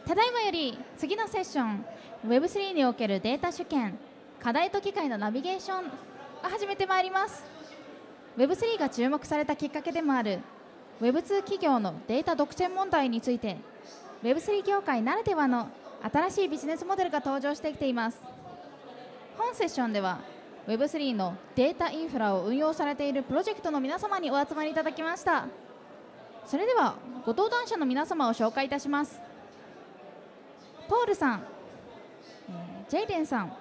ただいまより次のセッション Web3 におけるデータ主権課題と機会のナビゲーションを始めてまいります。 Web3 が注目されたきっかけでもある Web2 企業のデータ独占問題について Web3 業界ならではの新しいビジネスモデルが登場してきています。本セッションでは Web3 のデータインフラを運用されているプロジェクトの皆様にお集まりいただきました。それではご登壇者の皆様を紹介いたします。ポールさん、ジェイデンさん、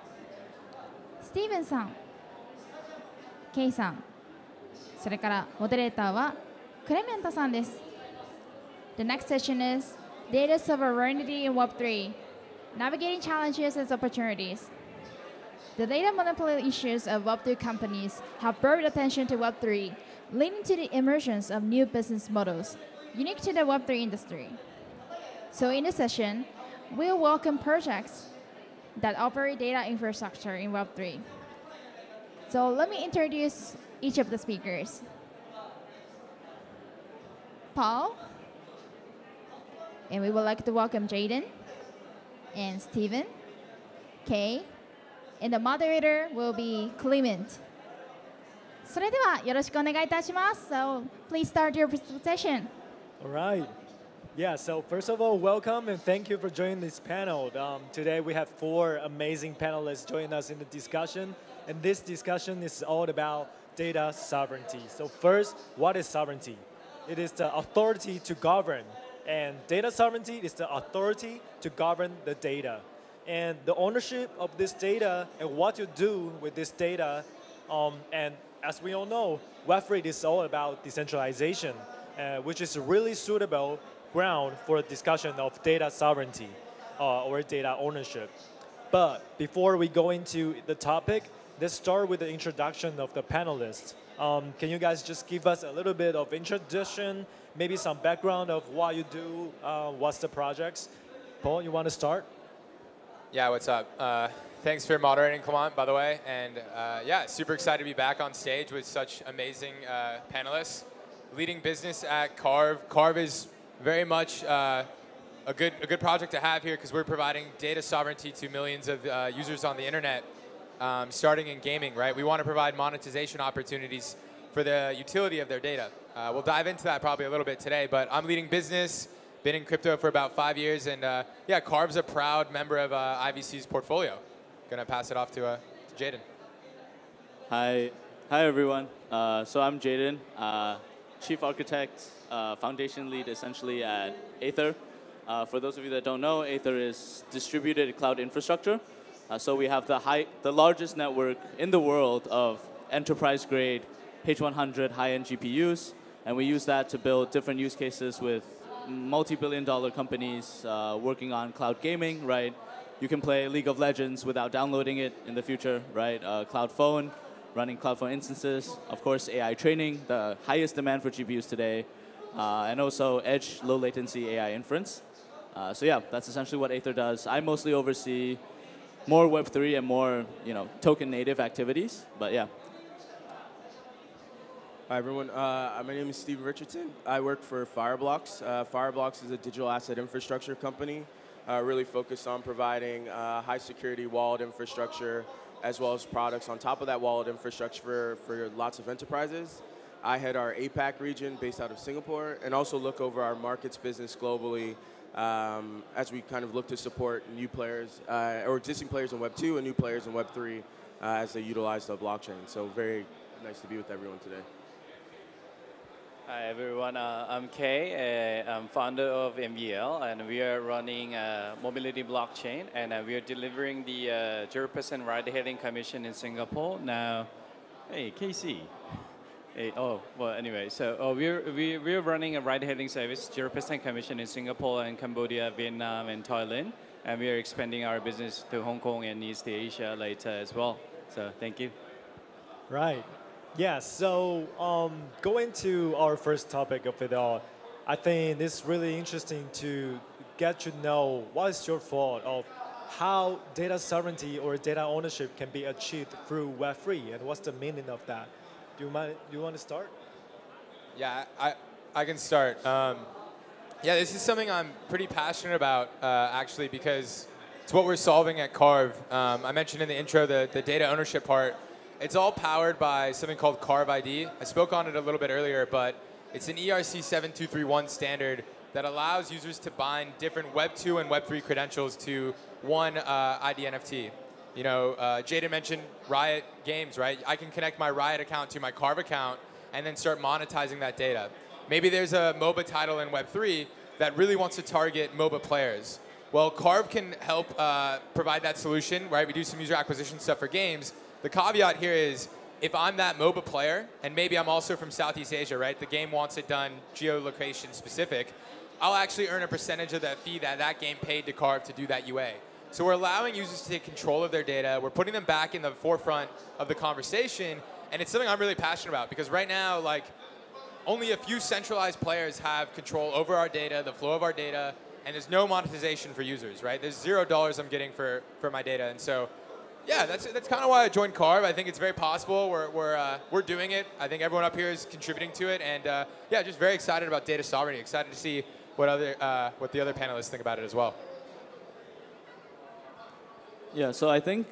スティーブンさん、ケイさん、それからモデレーターはクレメントさんです。The next session is Data Sovereignty in Web3, Navigating Challenges and Opportunities. The data monopoly issues of Web2 companies have brought attention to Web3, leading to the emergence of new business models unique to the Web3 industry. So in this session, we'll welcome projects that operate data infrastructure in Web3. So let me introduce each of the speakers. Paul, and we would like to welcome Jaden and Steven, Kay, and the moderator will be Clement. それではよろしくお願いいたします。So please start your presentation. All right. Yeah, so first of all, welcome and thank you for joining this panel. Today we have 4 amazing panelists joining us in the discussion, and this discussion is all about data sovereignty. So first, what is sovereignty? It is the authority to govern, and data sovereignty is the authority to govern the data. And the ownership of this data and what you do with this data, and as we all know, Web3 is all about decentralization, which is really suitable ground for a discussion of data sovereignty or data ownership. But before we go into the topic, let's start with the introduction of the panelists. Can you guys just give us a little bit of introduction, maybe some background of what you do, what's the projects? Paul, you want to start? Yeah, what's up? Thanks for moderating, Clement, by the way. And yeah, super excited to be back on stage with such amazing panelists. Leading business at Carve. Carve is very much a good project to have here because we're providing data sovereignty to millions of users on the internet, starting in gaming, right? We want to provide monetization opportunities for the utility of their data. We'll dive into that probably a little bit today, but I'm leading business, been in crypto for about 5 years, and yeah, Carve's a proud member of IVC's portfolio. Gonna pass it off to Jaden. Hi everyone. So I'm Jaden, Chief Architect, Foundation Lead essentially at Aether. For those of you that don't know, Aether is distributed cloud infrastructure. So we have the largest network in the world of enterprise-grade H100 high-end GPUs, and we use that to build different use cases with multi-billion-dollar companies working on cloud gaming, right? You can play League of Legends without downloading it in the future, right? Cloud phone, running cloud phone instances. Of course, AI training, the highest demand for GPUs today, and also edge low latency AI inference. So yeah, that's essentially what Aether does. I mostly oversee more Web3 and more, token native activities, but yeah. Hi everyone, my name is Steve Richardson. I work for Fireblocks. Fireblocks is a digital asset infrastructure company, really focused on providing high security wallet infrastructure as well as products on top of that wallet infrastructure for lots of enterprises. I head our APAC region based out of Singapore and also look over our markets business globally as we kind of look to support new players or existing players in Web 2 and new players in Web 3 as they utilize the blockchain. So very nice to be with everyone today. Hi everyone, I'm Kay. I'm founder of MVL, and we are running a mobility blockchain, and we are delivering the 0% ride-hailing commission in Singapore. Now, hey, KC. Hey, oh, well, anyway, so we're running a ride-hailing service, 0% commission in Singapore and Cambodia, Vietnam, and Thailand, and we are expanding our business to Hong Kong and East Asia later as well. So thank you. Right. Yeah, so going to our first topic of it all, I think it's really interesting to get to know what is your thought of how data sovereignty or data ownership can be achieved through Web3, and what's the meaning of that? Do you want to start? Yeah, I can start. Yeah, this is something I'm pretty passionate about, actually, because it's what we're solving at Carve. I mentioned in the intro the data ownership part. It's all powered by something called Carve ID. I spoke on it a little bit earlier, but it's an ERC 7231 standard that allows users to bind different Web 2 and Web 3 credentials to one ID NFT. You know, Jada mentioned Riot Games, right? I can connect my Riot account to my Carve account and then start monetizing that data. Maybe there's a MOBA title in Web 3 that really wants to target MOBA players. Well, Carve can help provide that solution, right? We do some user acquisition stuff for games. The caveat here is, if I'm that MOBA player, and maybe I'm also from Southeast Asia, right? The game wants it done geolocation specific, I'll actually earn a percentage of that fee that that game paid to Carve to do that UA. So we're allowing users to take control of their data. We're putting them back in the forefront of the conversation, and it's something I'm really passionate about, because right now, like, only a few centralized players have control over our data, the flow of our data, and there's no monetization for users, right? There's $0 I'm getting for my data, and so, yeah, that's kind of why I joined Carve. I think it's very possible. We're doing it. I think everyone up here is contributing to it, and yeah, just very excited about data sovereignty. Excited to see what the other panelists think about it as well. Yeah, so I think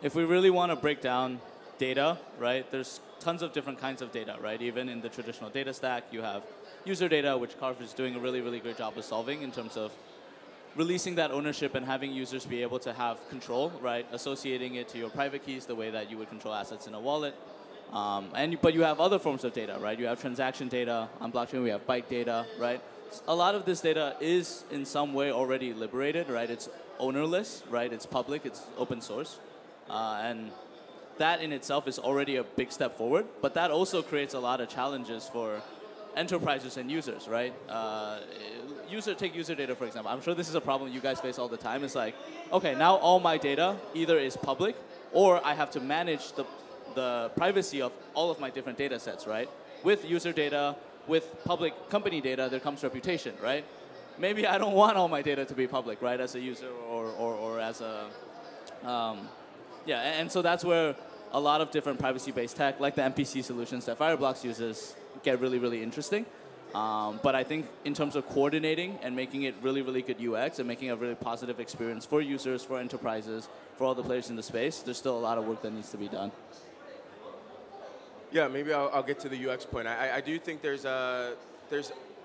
if we really want to break down data, right, there's tons of different kinds of data, right? Even in the traditional data stack, you have user data, which Carve is doing a really, really great job of solving in terms of releasing that ownership and having users be able to have control, right? Associating it to your private keys the way that you would control assets in a wallet. But you have other forms of data, right? You have transaction data. On blockchain, we have byte data, right? A lot of this data is in some way already liberated, right? It's ownerless, right? It's public, it's open source. And that in itself is already a big step forward, but that also creates a lot of challenges for enterprises and users, right? Take user data, for example. I'm sure this is a problem you guys face all the time. It's like, okay, now all my data either is public or I have to manage the privacy of all of my different data sets, right? With user data, with public company data, there comes reputation, right? Maybe I don't want all my data to be public, right, as a user or as a, yeah, and so that's where a lot of different privacy-based tech, like the MPC solutions that Fireblocks uses, get really, really interesting. But I think in terms of coordinating and making it really, really good UX and making a really positive experience for users, for enterprises, for all the players in the space, there's still a lot of work that needs to be done. Yeah, maybe I'll get to the UX point. I do think there's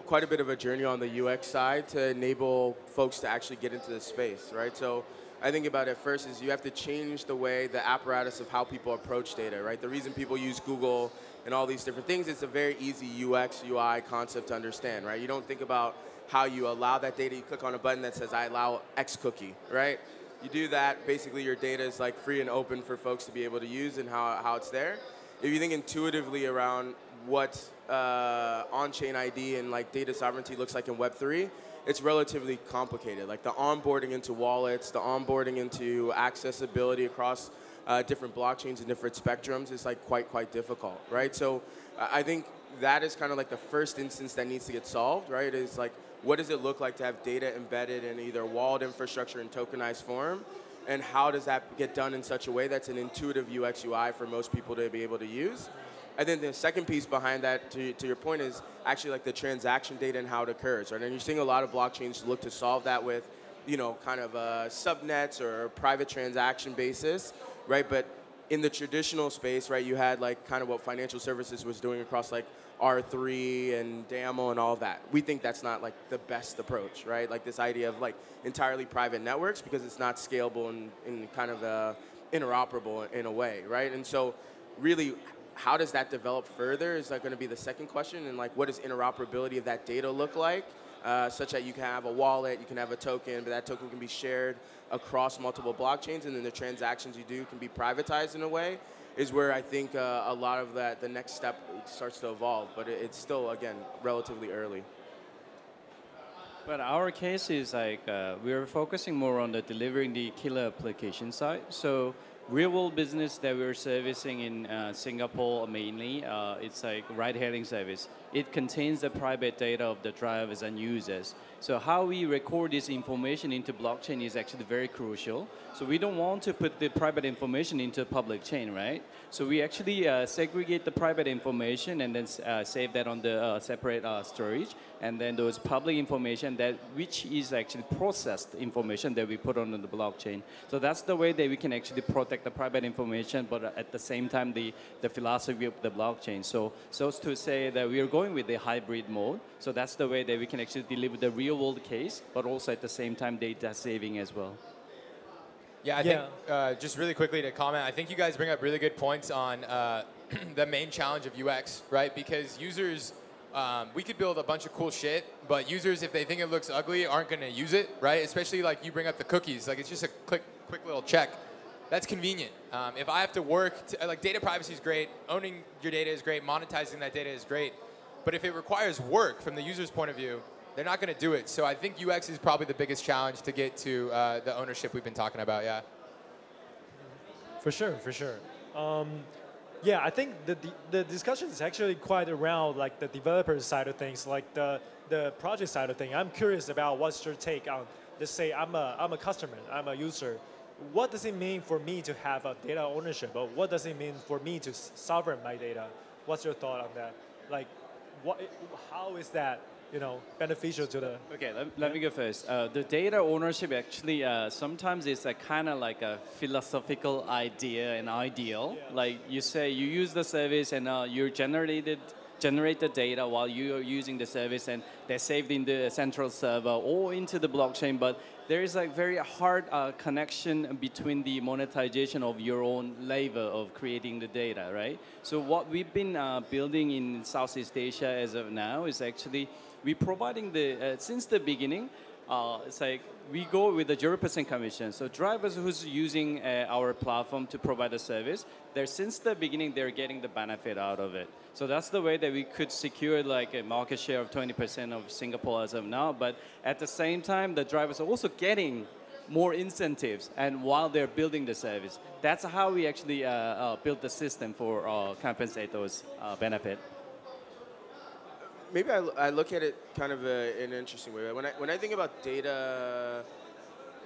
quite a bit of a journey on the UX side to enable folks to actually get into the space, right? So I think about it first is you have to change the way, the apparatus of how people approach data, right? The reason people use Google and all these different things, it's a very easy UX, UI concept to understand, right? You don't think about how you allow that data. You click on a button that says, I allow X cookie, right? You do that, basically your data is like free and open for folks to be able to use and how it's there. If you think intuitively around what on-chain ID and like data sovereignty looks like in Web3, it's relatively complicated. Like the onboarding into wallets, the onboarding into accessibility across different blockchains and different spectrums is like quite difficult, right? So I think that is kind of like the first instance that needs to get solved, right? Is like, what does it look like to have data embedded in either walled infrastructure in tokenized form? And how does that get done in such a way that's an intuitive UX UI for most people to be able to use? And then the second piece behind that, to your point, is actually like the transaction data and how it occurs, right? And you're seeing a lot of blockchains look to solve that with, you know, kind of subnets or private transaction basis, right? But in the traditional space, right, you had like kind of what financial services was doing across like R3 and DAML and all of that. We think that's not like the best approach, right? Like this idea of like entirely private networks, because it's not scalable and kind of interoperable in a way, right? And so really, how does that develop further is like going to be the second question, and like what does interoperability of that data look like, such that you can have a wallet, you can have a token, but that token can be shared across multiple blockchains, and then the transactions you do can be privatized in a way, is where I think a lot of that, the next step starts to evolve, but it's still, again, relatively early. But our case is like we're focusing more on the delivering the killer application side. So real-world business that we're servicing in Singapore mainly, it's like ride-hailing service. It contains the private data of the drivers and users. So how we record this information into blockchain is actually very crucial. So we don't want to put the private information into public chain, right? So we actually segregate the private information and then save that on the separate storage. And then those public information which is actually processed information that we put on the blockchain. So that's the way that we can actually protect the private information, but at the same time the philosophy of the blockchain. So as to say that we are going with the hybrid mode. So that's the way that we can actually deliver the real world case, but also at the same time data saving as well. Yeah, I think just really quickly to comment, I think you guys bring up really good points on the main challenge of UX, right? Because users, we could build a bunch of cool shit, but users, if they think it looks ugly, aren't going to use it, right? Especially like you bring up the cookies, like it's just a quick little check. That's convenient. If I have to work, like data privacy is great, owning your data is great, monetizing that data is great, but if it requires work from the user's point of view, they're not going to do it. So I think UX is probably the biggest challenge to get to the ownership we've been talking about, yeah. For sure, for sure. Yeah, I think the discussion is actually quite around like the developer side of things, like the project side of things. I'm curious about what's your take on, let's say I'm a customer, I'm a user. What does it mean for me to have a data ownership? Or what does it mean for me to sovereign my data? What's your thought on that? Like, how is that, beneficial to the... Okay, let me go first. The data ownership actually sometimes is a kind of like a philosophical idea and ideal. Yeah. Like you say, you use the service and you generate the data while you are using the service, and they're saved in the central server or into the blockchain. But there is a very hard connection between the monetization of your own labor of creating the data, right? So what we've been building in Southeast Asia as of now is actually we're providing since the beginning, it's like we go with the 0% commission. So drivers who's using our platform to provide a service, since the beginning, they're getting the benefit out of it. So that's the way that we could secure like a market share of 20% of Singapore as of now. But at the same time, the drivers are also getting more incentives, and while they're building the service. That's how we actually built the system for compensate those benefits. Maybe I look at it kind of in an interesting way. When I think about data,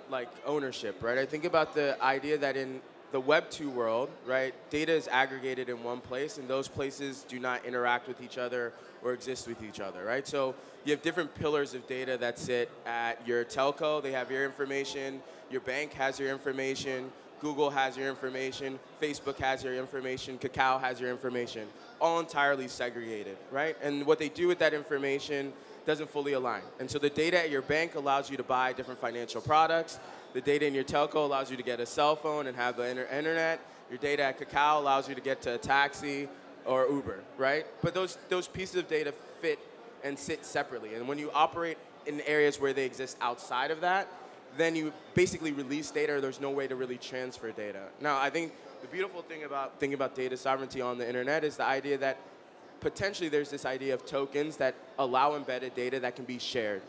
like ownership, right? I think about the idea that in the Web 2 world, right, data is aggregated in one place, and those places do not interact with each other or exist with each other, right? So you have different pillars of data that sit at your telco. They have your information. Your bank has your information. Google has your information. Facebook has your information. Kakao has your information. All entirely segregated, right? And what they do with that information doesn't fully align. And so the data at your bank allows you to buy different financial products. The data in your telco allows you to get a cell phone and have the internet. Your data at Kakao allows you to get to a taxi or Uber, right? But those pieces of data fit and sit separately. And when you operate in areas where they exist outside of that, then you basically release data, or there's no way to really transfer data. Now, I think the beautiful thing about thinking about data sovereignty on the internet is the idea that potentially there's this idea of tokens that allow embedded data that can be shared,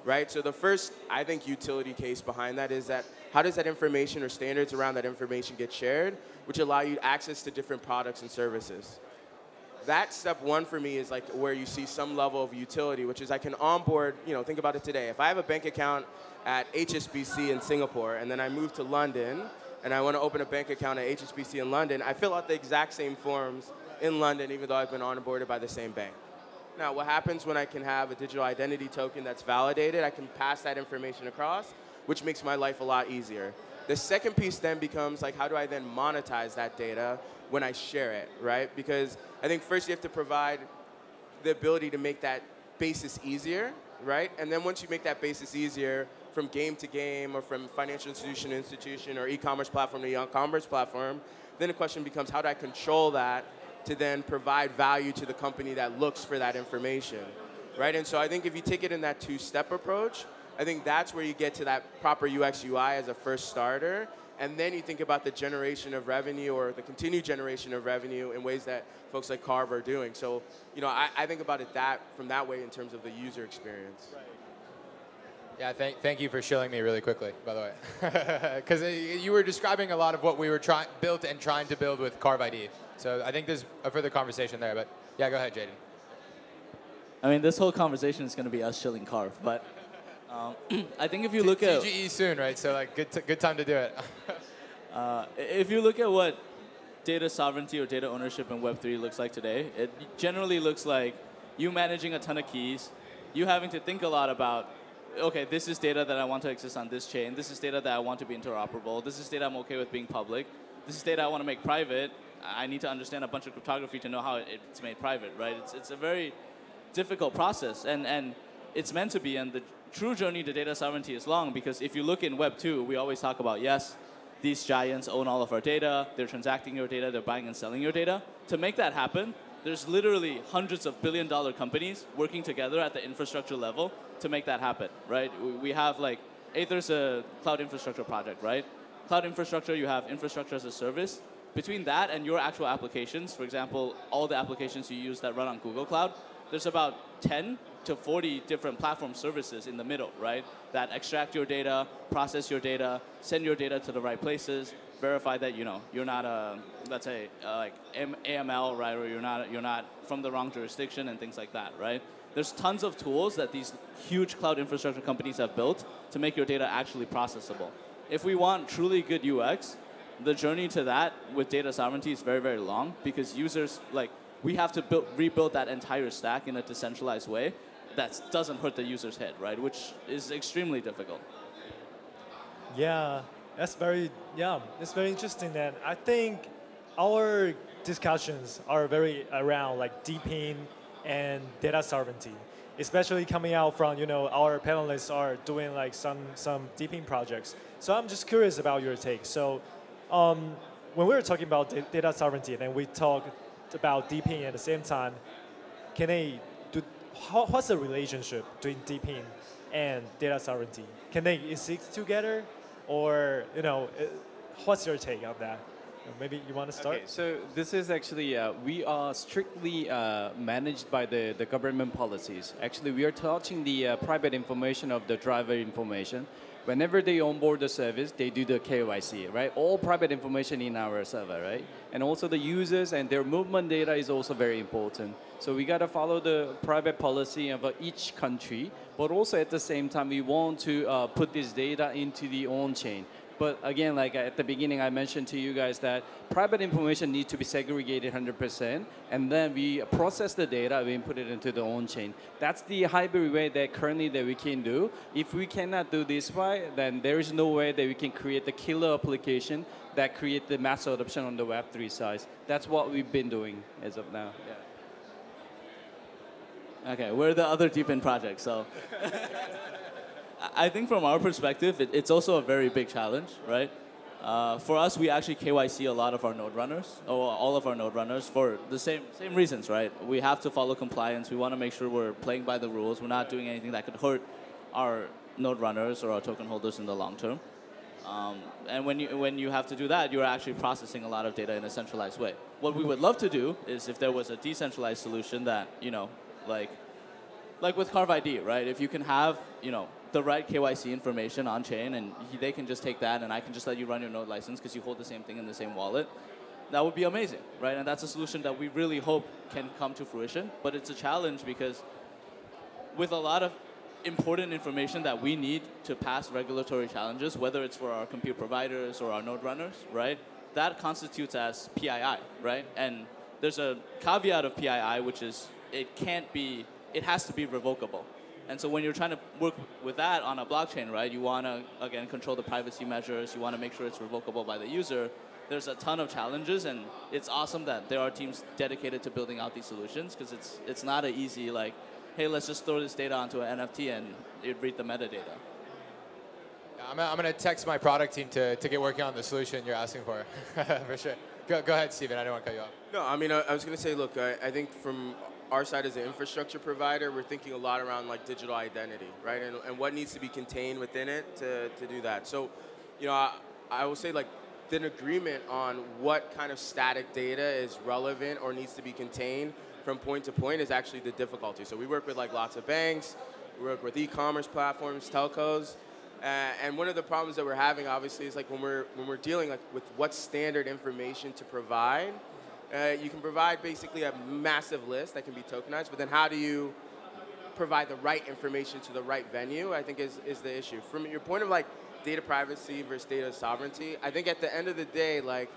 right? So the first, I think, utility case behind that is that how does that information or standards around that information get shared, which allow you access to different products and services. That step one for me is like where you see some level of utility, which is I can onboard, think about it today. If I have a bank account at HSBC in Singapore, and then I move to London, and I want to open a bank account at HSBC in London, I fill out the exact same forms in London, even though I've been onboarded by the same bank. Now, what happens when I can have a digital identity token that's validated? I can pass that information across, which makes my life a lot easier. The second piece then becomes like, how do I then monetize that data when I share it, right? Because I think first you have to provide the ability to make that basis easier, right? And then once you make that basis easier, from game to game or from financial institution to institution or e-commerce platform to e-commerce platform, then the question becomes, how do I control that to then provide value to the company that looks for that information, right? And so I think if you take it in that two-step approach, I think that's where you get to that proper UX UI as a first starter, and then you think about the generation of revenue or the continued generation of revenue in ways that folks like Carve are doing. So, I think about it from that way in terms of the user experience. Right. Yeah, thank you for shilling me really quickly, by the way. Because you were describing a lot of what we were built and trying to build with Carve ID. So I think there's a further conversation there, but yeah, go ahead, Jaden. I mean, this whole conversation is going to be us shilling Carve, but I think if you look at... TGE soon, right? So like, good time to do it. If you look at what data sovereignty or data ownership in Web3 looks like today, it generally looks like you managing a ton of keys, you having to think a lot about, okay, this is data that I want to exist on this chain, this is data that I want to be interoperable, this is data I'm okay with being public, this is data I want to make private, I need to understand a bunch of cryptography to know how it's made private, right? It's a very difficult process, and it's meant to be, and the true journey to data sovereignty is long, because if you look in Web 2, we always talk about, yes, these giants own all of our data, they're transacting your data, they're buying and selling your data. To make that happen, there's literally hundreds of billion-dollar companies working together at the infrastructure level to make that happen, right? We have like, Aether's a cloud infrastructure project, right? Cloud infrastructure, you have infrastructure as a service. Between that and your actual applications, for example, all the applications you use that run on Google Cloud, there's about 10 to 40 different platform services in the middle, right? That extract your data, process your data, send your data to the right places, verify that you're not a, let's say, like AML, right? Or you're not from the wrong jurisdiction and things like that, right? There's tons of tools that these huge cloud infrastructure companies have built to make your data actually processable. If we want truly good UX, the journey to that with data sovereignty is very, very long, because users, like, we have to rebuild that entire stack in a decentralized way that doesn't hurt the user's head, right? Which is extremely difficult. Yeah, it's very interesting. And I think our discussions are very around like DePIN and data sovereignty, especially coming out from, our panelists are doing like some DePIN projects. So I'm just curious about your take. So when we were talking about data sovereignty and then we talked about DePIN at the same time, what's the relationship between DePIN and data sovereignty? Can they exist together, or what's your take on that? Maybe you want to start? Okay, so this is actually, we are strictly managed by the government policies. Actually, we are touching the private information of the driver information. Whenever they onboard the service, they do the KYC, right? All private information in our server, right? And also the users and their movement data is also very important. So we got to follow the private policy of each country, but also at the same time, we want to put this data into the own chain. But again, like at the beginning, I mentioned to you guys that private information needs to be segregated 100%, and then we process the data, we put it into the own chain. That's the hybrid way that currently that we can do. If we cannot do this way, then there is no way that we can create the killer application that create the mass adoption on the Web3 side. That's what we've been doing as of now. Yeah. Okay, we're the other DePIN project, so. I think from our perspective, it's also a very big challenge, right? For us, we actually KYC a lot of our node runners, or all of our node runners, for the same reasons, right? We have to follow compliance. We want to make sure we're playing by the rules. We're not doing anything that could hurt our node runners or our token holders in the long term. And when you have to do that, you're actually processing a lot of data in a centralized way. What we would love to do is if there was a decentralized solution that, like with Carve ID, right? If you can have, the right KYC information on chain, and they can just take that, and I can just let you run your node license because you hold the same thing in the same wallet, that would be amazing, right? And that's a solution that we really hope can come to fruition. But it's a challenge because with a lot of important information that we need to pass regulatory challenges, whether it's for our compute providers or our node runners, right? That constitutes as PII, right? And there's a caveat of PII, which is it has to be revocable. And so when you're trying to work with that on a blockchain, right, you want to, again, control the privacy measures. You want to make sure it's revocable by the user. There's a ton of challenges, and it's awesome that there are teams dedicated to building out these solutions, because it's not an easy, like, hey, let's just throw this data onto an NFT and it read the metadata. Yeah, I'm going to text my product team to get working on the solution you're asking for, for sure. Go ahead, Steven. I don't want to cut you off. No, I mean, I was going to say, look, I think from our side as an infrastructure provider, we're thinking a lot around like digital identity, right? And what needs to be contained within it to do that. So, I will say like an agreement on what kind of static data is relevant or needs to be contained from point to point is actually the difficulty. So we work with like lots of banks. we work with e-commerce platforms, telcos. And one of the problems that we're having, obviously, is like when we're dealing like with what standard information to provide. You can provide basically a massive list that can be tokenized, but then how do you provide the right information to the right venue, I think is the issue. From your point of like data privacy versus data sovereignty, I think at the end of the day, like,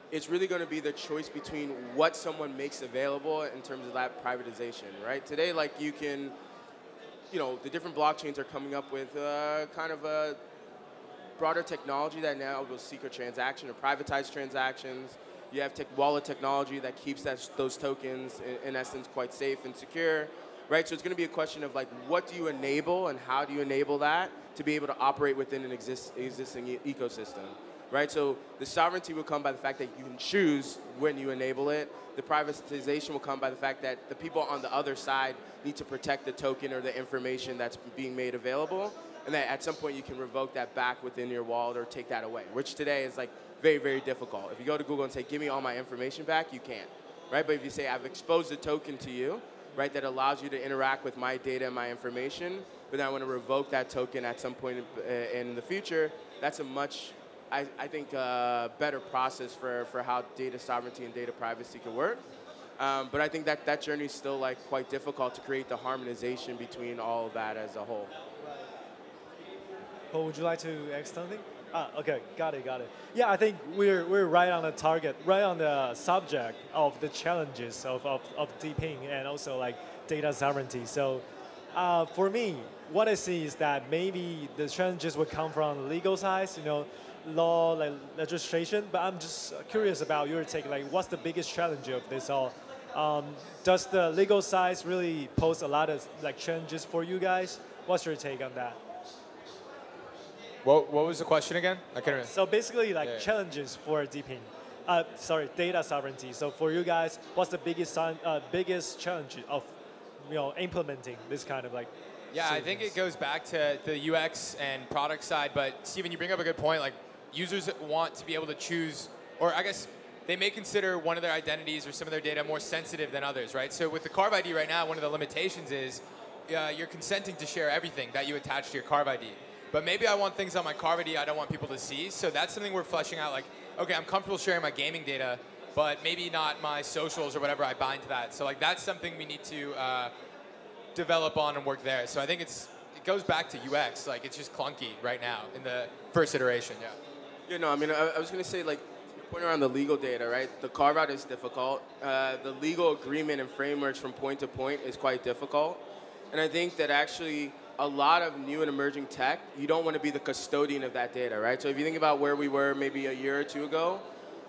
it's really going to be the choice between what someone makes available in terms of that privatization, right? Today, like, you can, you know, the different blockchains are coming up with kind of a broader technology that now will secret transaction or privatize transactions. You have wallet technology that keeps those tokens, in essence, quite safe and secure. Right, so it's going to be a question of like, what do you enable and how do you enable that to be able to operate within an existing ecosystem, right? So the sovereignty will come by the fact that you can choose when you enable it. The privatization will come by the fact that the people on the other side need to protect the token or the information that's being made available, and that at some point you can revoke that back within your wallet or take that away, which today is like very, very difficult. If you go to Google and say, give me all my information back, you can't, right? But if you say, I've exposed the token to you, right, that allows you to interact with my data and my information, but then I want to revoke that token at some point in the future, that's a much, I think, better process for how data sovereignty and data privacy can work. But I think that journey is still like quite difficult to create the harmonization between all of that as a whole. Paul, would you like to add something? Okay, got it. Yeah, I think we're right on the target, right on the subject of the challenges of DePIN and also like data sovereignty. So for me, what I see is that maybe the challenges would come from the legal side, you know, law, like legislation, but I'm just curious about your take, like what's the biggest challenge of this all? Does the legal side really pose a lot of like challenges for you guys? What's your take on that? What was the question again? I can't remember. So basically, like challenges for DePIN. Data sovereignty. So for you guys, what's the biggest challenge of, you know, implementing this kind of like? Yeah, I think it goes back to the UX and product side. But Steven, you bring up a good point. Like, users want to be able to choose, or I guess they may consider one of their identities or some of their data more sensitive than others, right? So with the Carve ID right now, one of the limitations is you're consenting to share everything that you attach to your Carve ID. But maybe I want things on my Carve ID I don't want people to see. So that's something we're fleshing out. Like, okay, I'm comfortable sharing my gaming data, but maybe not my socials or whatever I bind to that. So like that's something we need to develop on and work there. So I think it goes back to UX. Like it's just clunky right now in the first iteration. Yeah. You know, I mean, I was going to say, like, your point around the legal data, right? The carve-out is difficult. The legal agreement and frameworks from point to point is quite difficult. And I think that actually a lot of new and emerging tech, you don't want to be the custodian of that data, right? So if you think about where we were maybe a year or two ago,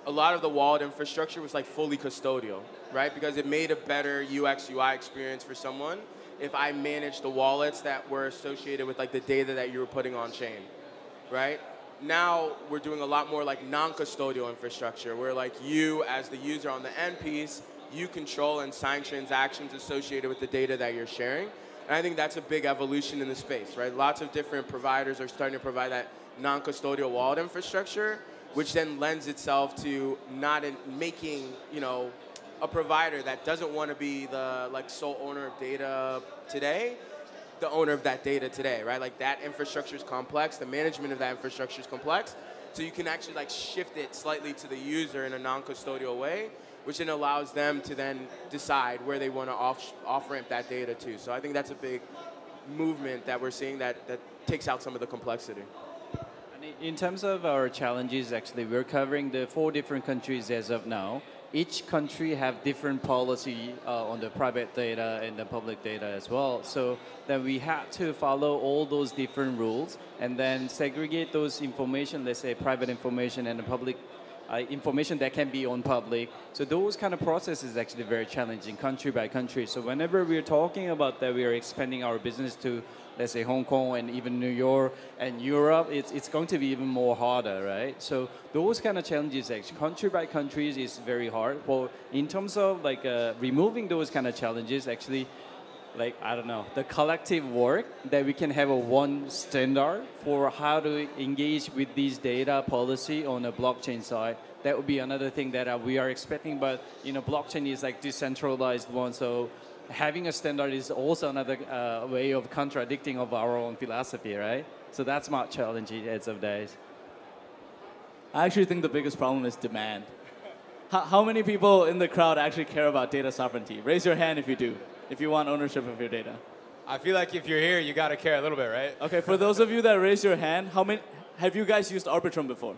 a lot of the wallet infrastructure was like fully custodial, right? Because it made a better UX, UI experience for someone if I managed the wallets that were associated with like the data that you were putting on chain, right? Now we're doing a lot more like non-custodial infrastructure where like you as the user on the end piece, you control and sign transactions associated with the data that you're sharing. And I think that's a big evolution in the space, right? Lots of different providers are starting to provide that non-custodial wallet infrastructure, which then lends itself to not making, you know, a provider that doesn't want to be the like sole owner of data today, the owner of that data today, right? Like that infrastructure is complex, the management of that infrastructure is complex, so you can actually like shift it slightly to the user in a non-custodial way, which then allows them to then decide where they want to off-ramp that data to. So I think that's a big movement that we're seeing that takes out some of the complexity. In terms of our challenges, actually, we're covering the 4 different countries as of now. Each country have different policy on the private data and the public data as well. So then we had to follow all those different rules and then segregate those information, let's say private information and the public information that can be on public. So those kind of processes is actually very challenging country by country. So whenever we're talking about that, we are expanding our business to, let's say, Hong Kong and even New York and Europe, it's going to be even more harder, right? So those kind of challenges, actually, country by country is very hard. Well, in terms of like removing those kind of challenges, actually, like, I don't know, the collective work that we can have a one standard for how to engage with these data policy on the blockchain side. That would be another thing that we are expecting, but, you know, blockchain is like decentralized one, so having a standard is also another way of contradicting of our own philosophy, right? So that's more challenging as of days. I actually think the biggest problem is demand. How many people in the crowd actually care about data sovereignty? Raise your hand if you do, if you want ownership of your data. I feel like if you're here, you got to care a little bit, right? Okay, for those of you that raise your hand, how many have you guys used Arbitrum before?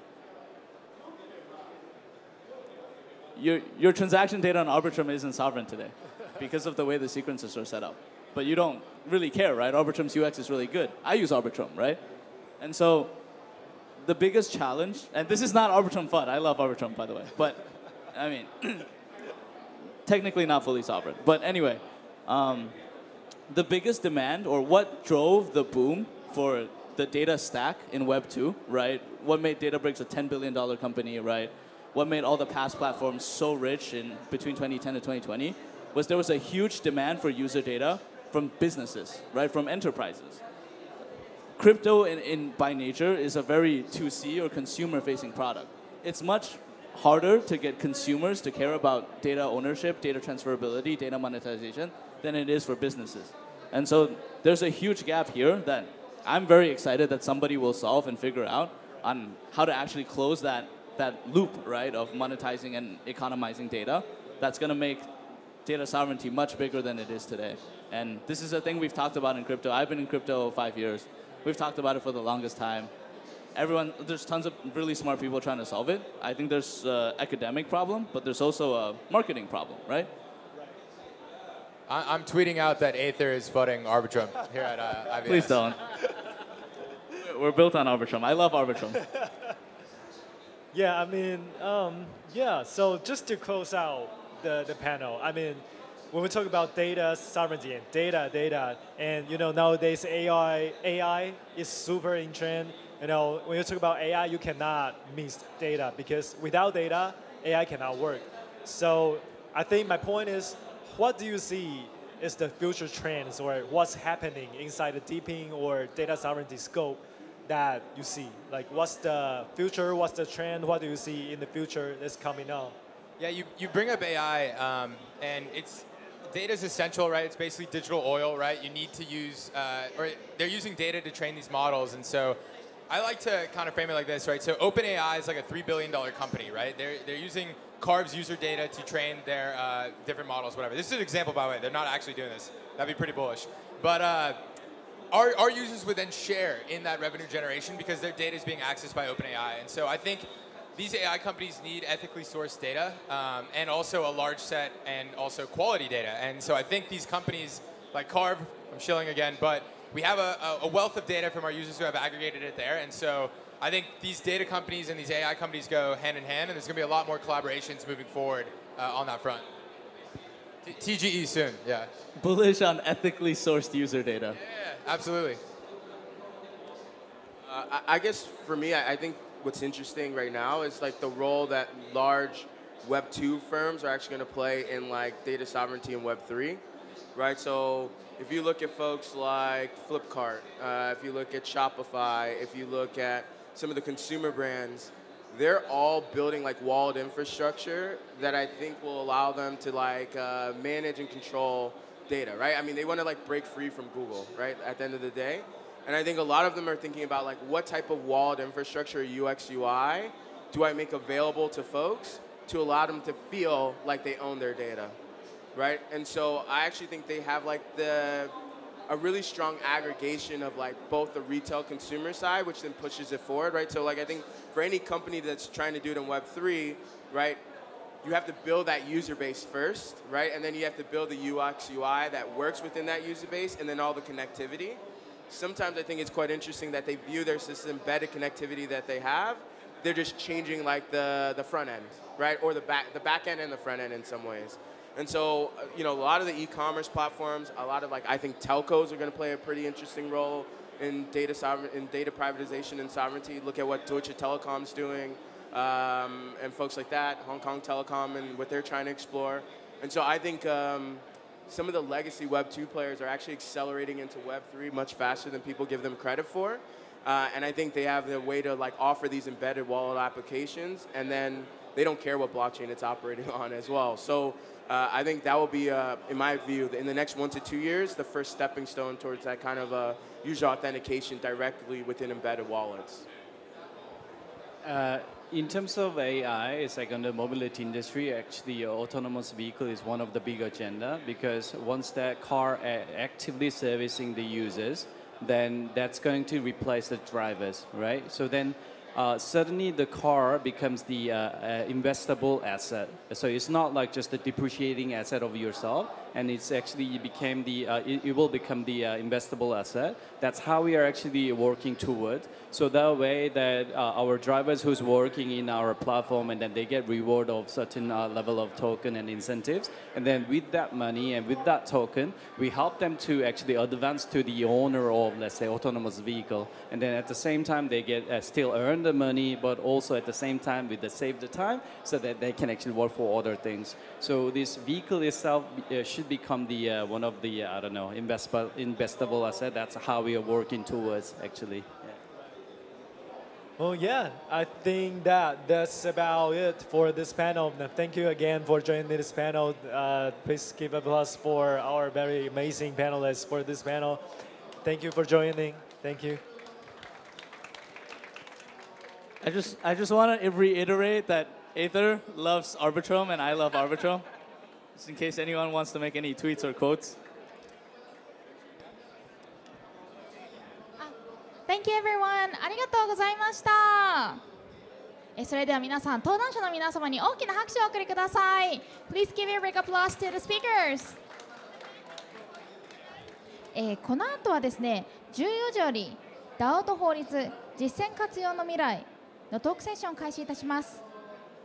Your transaction data on Arbitrum isn't sovereign today because of the way the sequences are set up. But you don't really care, right? Arbitrum's UX is really good. I use Arbitrum, right? And so the biggest challenge, and this is not Arbitrum FUD. I love Arbitrum, by the way. But, I mean, technically not fully sovereign. But anyway, the biggest demand, or what drove the boom for the data stack in Web 2, right? What made Databricks a $10 billion company, right? What made all the past platforms so rich in between 2010 and 2020 was there was a huge demand for user data from businesses, right? From enterprises. Crypto by nature is a very 2C or consumer-facing product. It's much harder to get consumers to care about data ownership, data transferability, data monetization than it is for businesses. And so there's a huge gap here that I'm very excited that somebody will solve and figure out on how to actually close that loop, right, of monetizing and economizing data. That's going to make data sovereignty much bigger than it is today. And this is a thing we've talked about in crypto. I've been in crypto 5 years. We've talked about it for the longest time. There's tons of really smart people trying to solve it. I think there's an academic problem, but there's also a marketing problem, right? I'm tweeting out that Aether is flooding Arbitrum here at IBS. Please don't. We're built on Arbitrum. I love Arbitrum. Yeah, I mean, yeah, so just to close out the panel, I mean, when we talk about data sovereignty and data, and nowadays AI is super in trend. When you talk about AI, you cannot miss data because without data, AI cannot work. So I think my point is, what do you see is the future trends or what's happening inside the DePIN or data sovereignty scope that you see? Like, what's the future? What's the trend? What do you see in the future that's coming up? Yeah, you bring up AI, and data is essential, right? It's basically digital oil, right? You need to use, or they're using data to train these models, and so I like to kind of frame it like this, right? So OpenAI is like a $3 billion company, right? They're using Carve's user data to train their different models, whatever. This is an example, by the way. They're not actually doing this. That'd be pretty bullish. But our users would then share in that revenue generation because their data is being accessed by OpenAI. And so I think these AI companies need ethically sourced data and also a large set and also quality data. And so I think these companies like Carve, I'm shilling again, but we have a wealth of data from our users who have aggregated it there. And so I think these data companies and these AI companies go hand in hand, and there's going to be a lot more collaborations moving forward on that front. TGE soon, yeah. Bullish on ethically sourced user data. Yeah, absolutely. I guess for me, I think what's interesting right now is like the role that large Web 2 firms are actually going to play in like data sovereignty in Web 3, right? So if you look at folks like Flipkart, if you look at Shopify, if you look at some of the consumer brands, they're all building like walled infrastructure that I think will allow them to like manage and control data, right? I mean, they want to like break free from Google, right? At the end of the day. And I think a lot of them are thinking about like what type of walled infrastructure, UX, UI, do I make available to folks to allow them to feel like they own their data, right? And so I actually think they have like a really strong aggregation of like both the retail consumer side, which then pushes it forward, right? So like I think for any company that's trying to do it in Web 3, right, you have to build that user base first, right? And then you have to build the UX, UI that works within that user base and then all the connectivity. Sometimes I think it's quite interesting that they view their system embedded connectivity that they have. They're just changing like the front end, right? Or the back end and the front end in some ways. And so, a lot of the e-commerce platforms, a lot of I think telcos are going to play a pretty interesting role in data privatization and sovereignty. Look at what Deutsche Telekom's doing, and folks like that, Hong Kong Telecom, and what they're trying to explore. And so I think some of the legacy Web 2 players are actually accelerating into Web 3 much faster than people give them credit for. And I think they have the way to offer these embedded wallet applications and then they don't care what blockchain it's operating on as well. So I think that will be, in my view, in the next 1 to 2 years, the first stepping stone towards that kind of user authentication directly within embedded wallets. In terms of AI, it's like on the mobility industry, actually autonomous vehicle is one of the big agenda, because once that car actively servicing the users, then that's going to replace the drivers, right? So then suddenly the car becomes the investable asset. So it's not like just the depreciating asset of yourself, and it's actually became the, it will become the investable asset. That's how we are actually working toward. So that way that our drivers who's working in our platform, and then they get reward of certain level of token and incentives. And then with that money and with that token, we help them to actually advance to the owner of, let's say, autonomous vehicle. And then at the same time, they get still earn the money, but also at the same time, with the save the time, so that they can actually work for other things. So this vehicle itself should become the one of the, I don't know, investable asset. That's how we are working towards, actually. Yeah. Well, yeah, I think that's about it for this panel. Now, thank you again for joining this panel. Please give applause for our very amazing panelists for this panel. Thank you for joining. Thank you. I just want to reiterate that Aether loves Arbitrum and I love Arbitrum, just in case anyone wants to make any tweets or quotes. Thank you everyone. ありがとうございました。それでは皆さん、登壇者の皆様に大きな拍手をお送りください。Please give a big applause to the speakers. この後はですね、14時より DAO と法律実践活用の未来のトークセッションを開始いたします。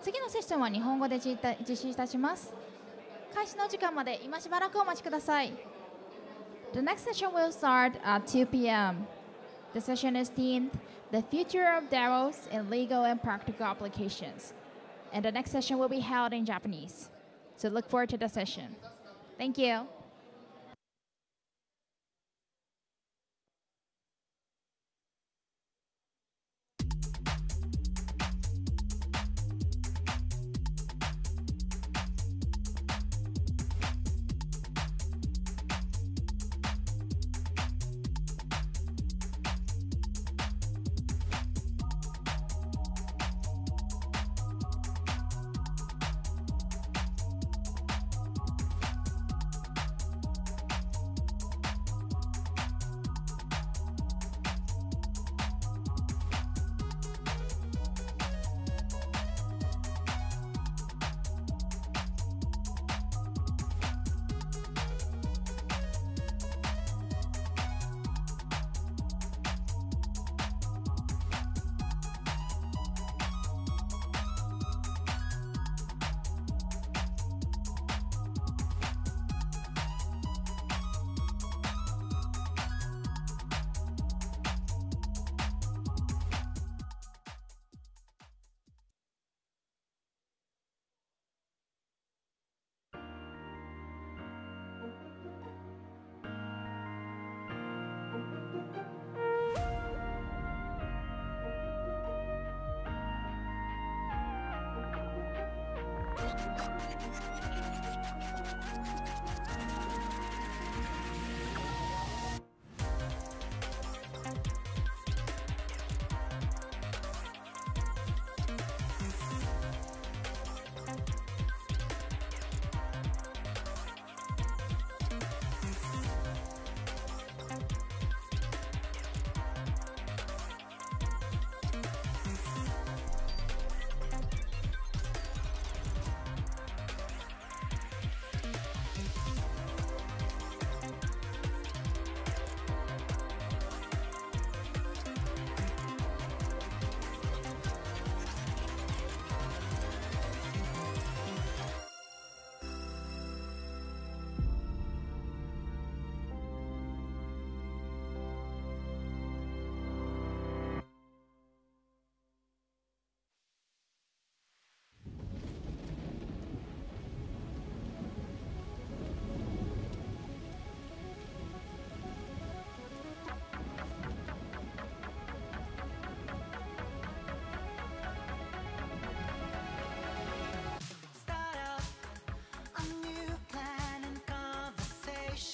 次のセッションは日本語で実施いたします。開始の時間まで今しばらくお待ちください。The next session will start at 2 p.m. The session is themed The Future of DAOs in Legal and Practical Applications. And the next session will be held in Japanese. So look forward to the session. Thank you.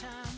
shine.